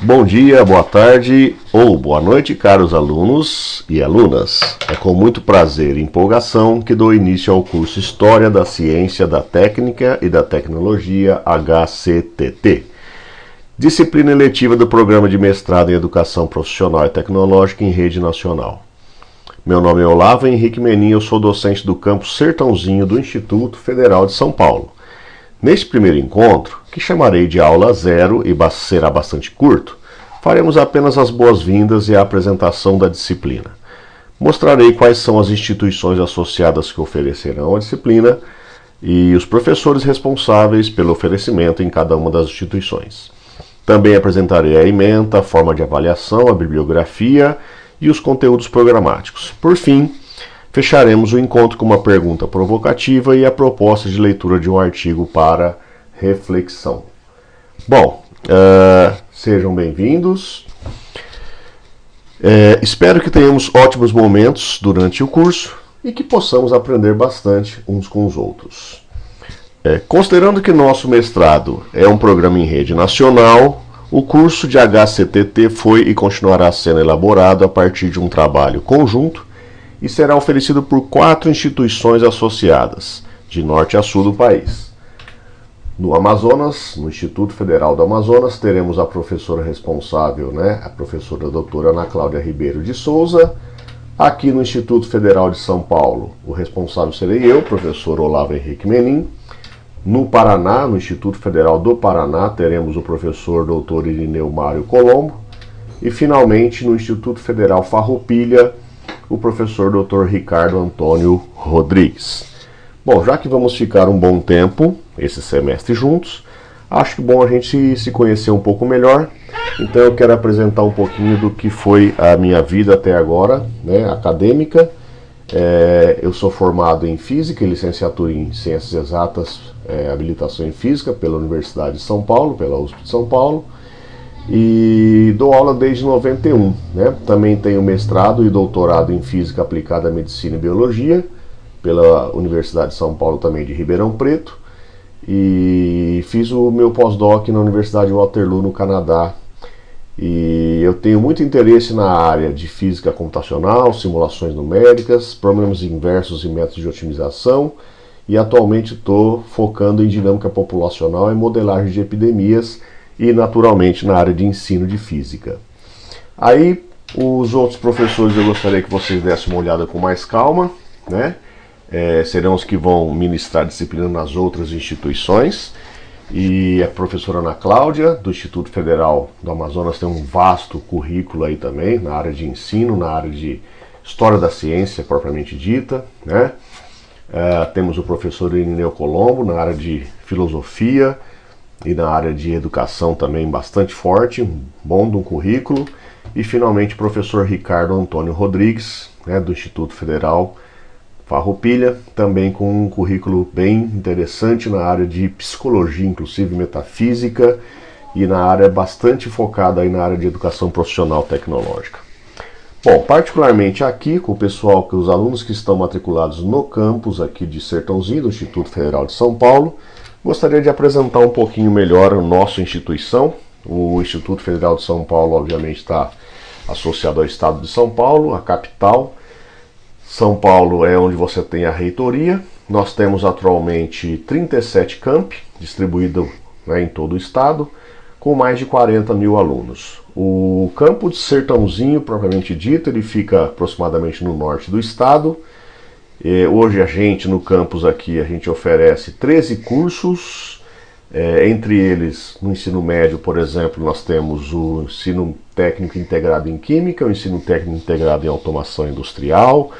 Bom dia, boa tarde ou boa noite, caros alunos e alunas. É com muito prazer e empolgação que dou início ao curso História da Ciência, da Técnica e da Tecnologia HCTT, disciplina eletiva do Programa de Mestrado em Educação Profissional e Tecnológica em Rede Nacional. Meu nome é Olavo Henrique Menin, eu sou docente do campus Sertãozinho do Instituto Federal de São Paulo. Neste primeiro encontro, que chamarei de aula zero e será bastante curto, faremos apenas as boas-vindas e a apresentação da disciplina. Mostrarei quais são as instituições associadas que oferecerão a disciplina e os professores responsáveis pelo oferecimento em cada uma das instituições. Também apresentarei a ementa, a forma de avaliação, a bibliografia e os conteúdos programáticos. Por fim, fecharemos o encontro com uma pergunta provocativa e a proposta de leitura de um artigo para reflexão. Bom, sejam bem-vindos. Espero que tenhamos ótimos momentos durante o curso e que possamos aprender bastante uns com os outros. Considerando que nosso mestrado é um programa em rede nacional, o curso de HCTT foi e continuará sendo elaborado a partir de um trabalho conjunto e será oferecido por 4 instituições associadas, de norte a sul do país. No Amazonas, no Instituto Federal do Amazonas, teremos a professora responsável, a professora doutora Ana Cláudia Ribeiro de Souza. Aqui no Instituto Federal de São Paulo, o responsável serei eu, professor Olavo Henrique Menin. No Paraná, no Instituto Federal do Paraná, teremos o professor doutor Irineu Mário Colombo. E, finalmente, no Instituto Federal Farroupilha, o professor Dr. Ricardo Antônio Rodrigues. Bom, já que vamos ficar um bom tempo, esse semestre juntos, acho que é bom a gente se conhecer um pouco melhor. Então eu quero apresentar um pouquinho do que foi a minha vida até agora, acadêmica. Eu sou formado em Física e licenciatura em Ciências Exatas, habilitação em Física pela Universidade de São Paulo, pela USP de São Paulo. E dou aula desde 91, Também tenho mestrado e doutorado em Física Aplicada à Medicina e Biologia pela Universidade de São Paulo, também de Ribeirão Preto, e fiz o meu pós-doc na Universidade de Waterloo, no Canadá. E eu tenho muito interesse na área de física computacional, simulações numéricas, problemas inversos e métodos de otimização, e atualmente estou focando em dinâmica populacional e modelagem de epidemias, e naturalmente na área de ensino de física. Aí os outros professores eu gostaria que vocês dessem uma olhada com mais calma, serão os que vão ministrar disciplina nas outras instituições. E a professora Ana Cláudia, do Instituto Federal do Amazonas, tem um vasto currículo aí também, na área de ensino, na área de história da ciência propriamente dita, temos o professor Irineu Colombo, na área de filosofia, e na área de educação também bastante forte, bom de um currículo. E finalmente o professor Ricardo Antônio Rodrigues, do Instituto Federal Farroupilha, também com um currículo bem interessante na área de psicologia, inclusive metafísica, e na área bastante focada aí na área de educação profissional tecnológica. Bom, particularmente aqui com o pessoal, com os alunos que estão matriculados no campus aqui de Sertãozinho, do Instituto Federal de São Paulo, gostaria de apresentar um pouquinho melhor a nossa instituição. O Instituto Federal de São Paulo, obviamente, está associado ao Estado de São Paulo, a capital. São Paulo é onde você tem a reitoria. Nós temos atualmente 37 campi, distribuídos em todo o estado, com mais de 40 mil alunos. O campo de Sertãozinho, propriamente dito, ele fica aproximadamente no norte do estado. Hoje a gente, no campus aqui, a gente oferece 13 cursos, entre eles, no ensino médio, por exemplo, nós temos o ensino técnico integrado em Química, o ensino técnico integrado em Automação Industrial,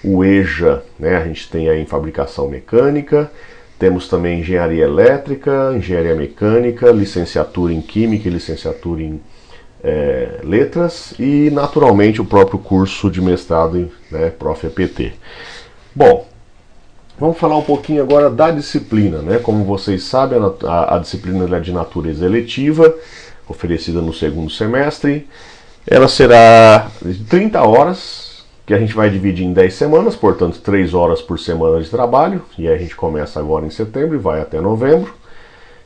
o EJA, a gente tem aí em Fabricação Mecânica, temos também Engenharia Elétrica, Engenharia Mecânica, licenciatura em Química e licenciatura em Letras, e naturalmente o próprio curso de mestrado em Prof. EPT. Bom, vamos falar um pouquinho agora da disciplina, Como vocês sabem, a disciplina é de natureza eletiva, oferecida no segundo semestre. Ela será de 30 horas, que a gente vai dividir em 10 semanas, portanto 3 horas por semana de trabalho, e aí a gente começa agora em setembro e vai até novembro.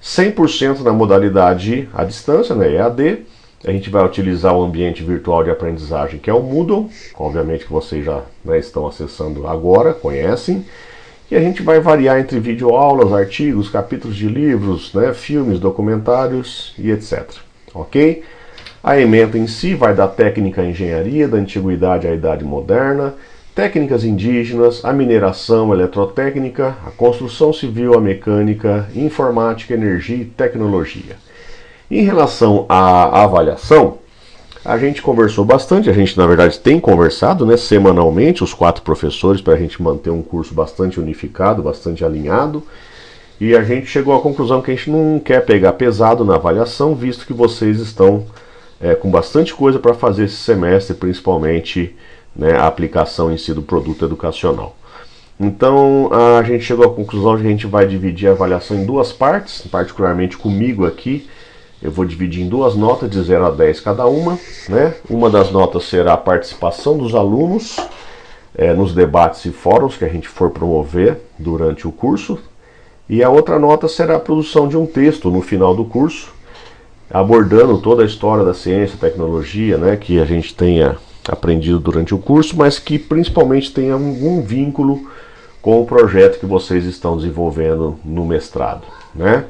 100% na modalidade à distância, EAD, A gente vai utilizar o ambiente virtual de aprendizagem, que é o Moodle, obviamente que vocês já, né, estão acessando agora, conhecem. E a gente vai variar entre videoaulas, artigos, capítulos de livros, né, filmes, documentários e etc. Ok? A ementa em si vai da técnica à engenharia, da antiguidade à idade moderna, técnicas indígenas, a mineração, a eletrotécnica, a construção civil, a mecânica, informática, energia e tecnologia. Em relação à avaliação, a gente conversou bastante, a gente na verdade tem conversado, né, semanalmente, os 4 professores, para a gente manter um curso bastante unificado, bastante alinhado. E a gente chegou à conclusão que a gente não quer pegar pesado na avaliação, visto que vocês estão com bastante coisa para fazer esse semestre, principalmente, né, a aplicação em si do produto educacional. Então a gente chegou à conclusão de que a gente vai dividir a avaliação em 2 partes, particularmente comigo aqui. Eu vou dividir em 2 notas de 0 a 10 cada uma, né? Uma das notas será a participação dos alunos nos debates e fóruns que a gente for promover durante o curso. E a outra nota será a produção de um texto no final do curso, abordando toda a história da ciência e tecnologia, né, que a gente tenha aprendido durante o curso, mas que principalmente tenha algum vínculo com o projeto que vocês estão desenvolvendo no mestrado, né?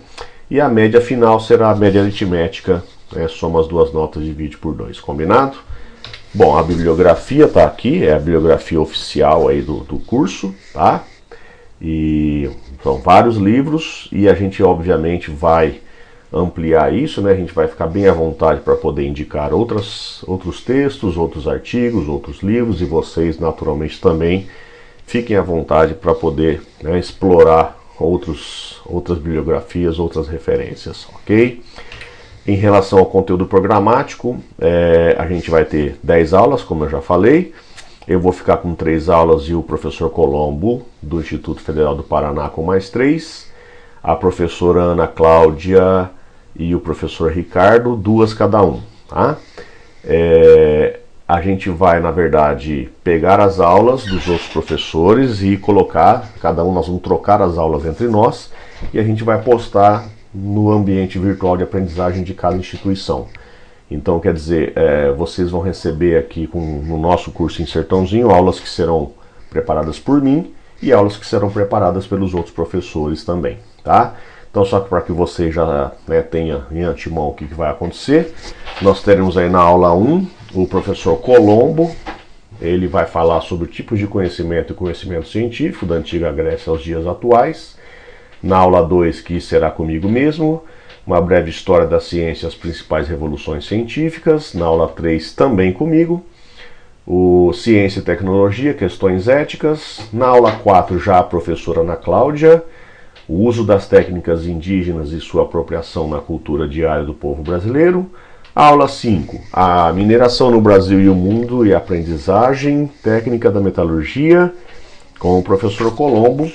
E a média final será a média aritmética, soma as 2 notas e divide por 2, combinado? Bom, a bibliografia está aqui, é a bibliografia oficial aí do curso, tá? E são vários livros e a gente obviamente vai ampliar isso, né? A gente vai ficar bem à vontade para poder indicar outros textos, outros artigos, outros livros, e vocês naturalmente também fiquem à vontade para poder, né, explorar outras bibliografias, outras referências, ok? Em relação ao conteúdo programático, a gente vai ter 10 aulas, como eu já falei. Eu vou ficar com 3 aulas e o professor Colombo, do Instituto Federal do Paraná, com mais 3. A professora Ana Cláudia e o professor Ricardo, 2 cada um, tá? A gente vai, na verdade, pegar as aulas dos outros professores e colocar, nós vamos trocar as aulas entre nós e a gente vai postar no ambiente virtual de aprendizagem de cada instituição. Então, quer dizer, vocês vão receber aqui no nosso curso em Sertãozinho aulas que serão preparadas por mim e aulas que serão preparadas pelos outros professores também, tá? Então, só para que você já, né, tenha em antemão o que vai acontecer, nós teremos aí na aula 1 o professor Colombo. Ele vai falar sobre tipos de conhecimento e conhecimento científico da antiga Grécia aos dias atuais. Na aula 2, que será comigo mesmo, uma breve história da ciência e as principais revoluções científicas. Na aula 3, também comigo, o Ciência e Tecnologia, questões éticas. Na aula 4, já a professora Ana Cláudia, o uso das técnicas indígenas e sua apropriação na cultura diária do povo brasileiro. Aula 5, a mineração no Brasil e o mundo e a aprendizagem, técnica da metalurgia, com o professor Colombo.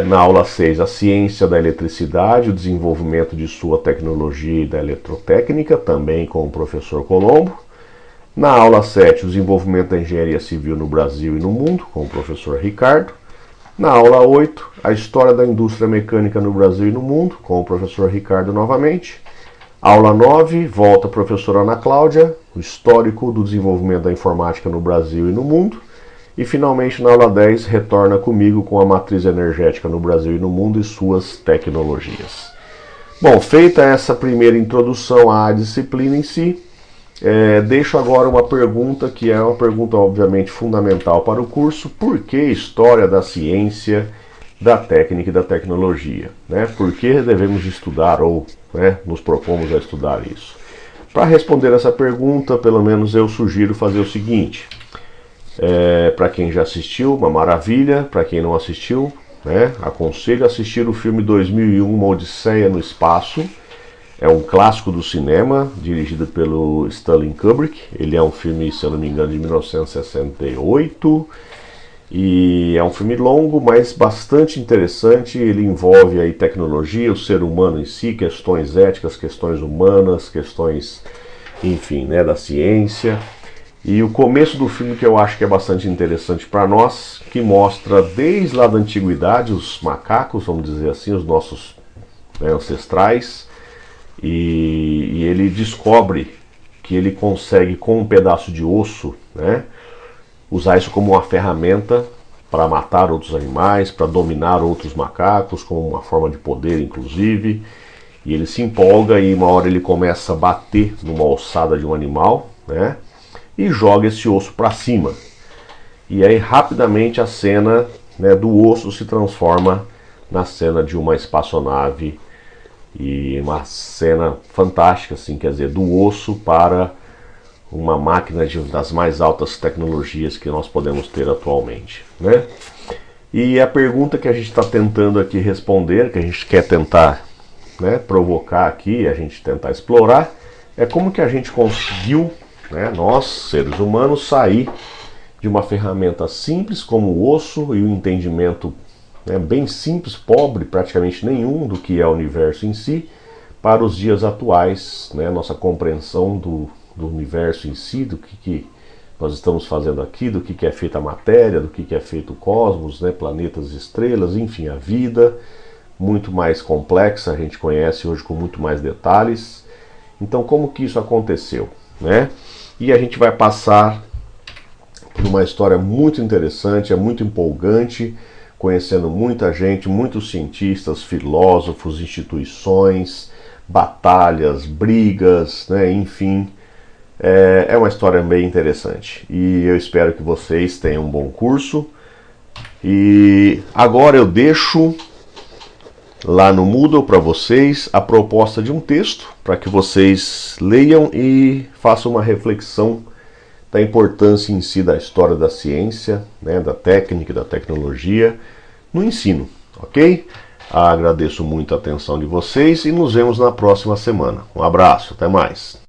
Na aula 6, a ciência da eletricidade, o desenvolvimento de sua tecnologia e da eletrotécnica, também com o professor Colombo. Na aula 7, o desenvolvimento da engenharia civil no Brasil e no mundo, com o professor Ricardo. Na aula 8, a história da indústria mecânica no Brasil e no mundo, com o professor Ricardo novamente. Aula 9, volta a professora Ana Cláudia, o histórico do desenvolvimento da informática no Brasil e no mundo. E finalmente, na aula 10, retorna comigo com a matriz energética no Brasil e no mundo e suas tecnologias. Bom, feita essa primeira introdução à disciplina em si, deixo agora uma pergunta que é uma pergunta obviamente fundamental para o curso: por que história da ciência, da técnica e da tecnologia, né? Por que devemos estudar ou, né, nos propomos a estudar isso? Para responder essa pergunta, pelo menos eu sugiro fazer o seguinte: para quem já assistiu, uma maravilha. Para quem não assistiu, né, aconselho a assistir o filme 2001, Uma Odisseia no Espaço. É um clássico do cinema, dirigido pelo Stanley Kubrick. Ele é um filme, se eu não me engano, de 1968. E é um filme longo, mas bastante interessante. Ele envolve aí tecnologia, o ser humano em si, questões éticas, questões humanas, questões, enfim, né, da ciência. E o começo do filme, que eu acho que é bastante interessante para nós, que mostra desde lá da antiguidade os macacos, vamos dizer assim, os nossos, né, ancestrais, e ele descobre que ele consegue, com um pedaço de osso, né, usar isso como uma ferramenta para matar outros animais, para dominar outros macacos, como uma forma de poder, inclusive. E ele se empolga e uma hora ele começa a bater numa ossada de um animal, né, e joga esse osso para cima. E aí rapidamente a cena, né, do osso se transforma na cena de uma espaçonave, e uma cena fantástica, assim, quer dizer, do osso para uma máquina das mais altas tecnologias que nós podemos ter atualmente, né? E a pergunta que a gente está tentando aqui responder, que a gente quer tentar, né, provocar aqui, a gente tentar explorar, é como que a gente conseguiu, né, nós, seres humanos, sair de uma ferramenta simples como o osso e o entendimento, né, bem simples, pobre, praticamente nenhum do que é o universo em si, para os dias atuais, né, nossa compreensão do universo em si, do que nós estamos fazendo aqui, do que é feita a matéria, do que é feito o cosmos, né, planetas, estrelas, enfim, a vida, muito mais complexa, a gente conhece hoje com muito mais detalhes. Então, como que isso aconteceu, né? E a gente vai passar por uma história muito interessante, é muito empolgante, conhecendo muita gente, muitos cientistas, filósofos, instituições, batalhas, brigas, né, enfim. É uma história bem interessante. E eu espero que vocês tenham um bom curso. E agora eu deixo lá no Moodle para vocês a proposta de um texto, para que vocês leiam e façam uma reflexão da importância em si da história da ciência, né, da técnica e da tecnologia no ensino, ok? Agradeço muito a atenção de vocês e nos vemos na próxima semana. Um abraço, até mais!